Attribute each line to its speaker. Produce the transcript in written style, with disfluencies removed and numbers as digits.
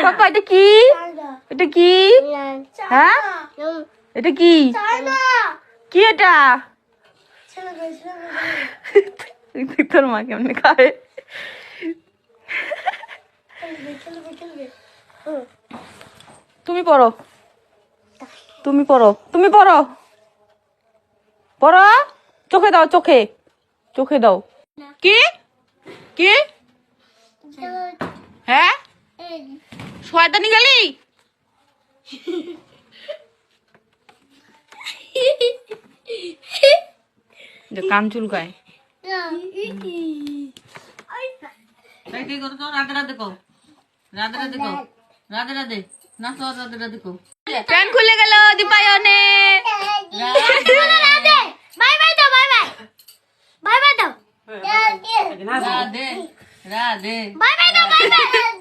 Speaker 1: পাপা এটা কি? এটা কি? হ্যাঁ এটা কি? কি এটা? তোর মা কেমনে খায়? তুমি পড়ো, তুমি পড়ো, তুমি পড়ো, পড়ো, চোখে দাও, চোখে, চোখে দাও। কি কি? হ্যাঁ শয়তানি গেলি? কান চুলকায়। কি করছো? রাধে রাধে কও, রাধে রাধে কও, রাধে রাধে নাচো, রাধে রাধে কও। প্যান খুলে গেল দীপায়নে।
Speaker 2: বাই বাই দাও, বাই বাই, বাই বাই দাও,
Speaker 1: রাধে রাধে
Speaker 2: বাই বাই দাও, বাই বাই।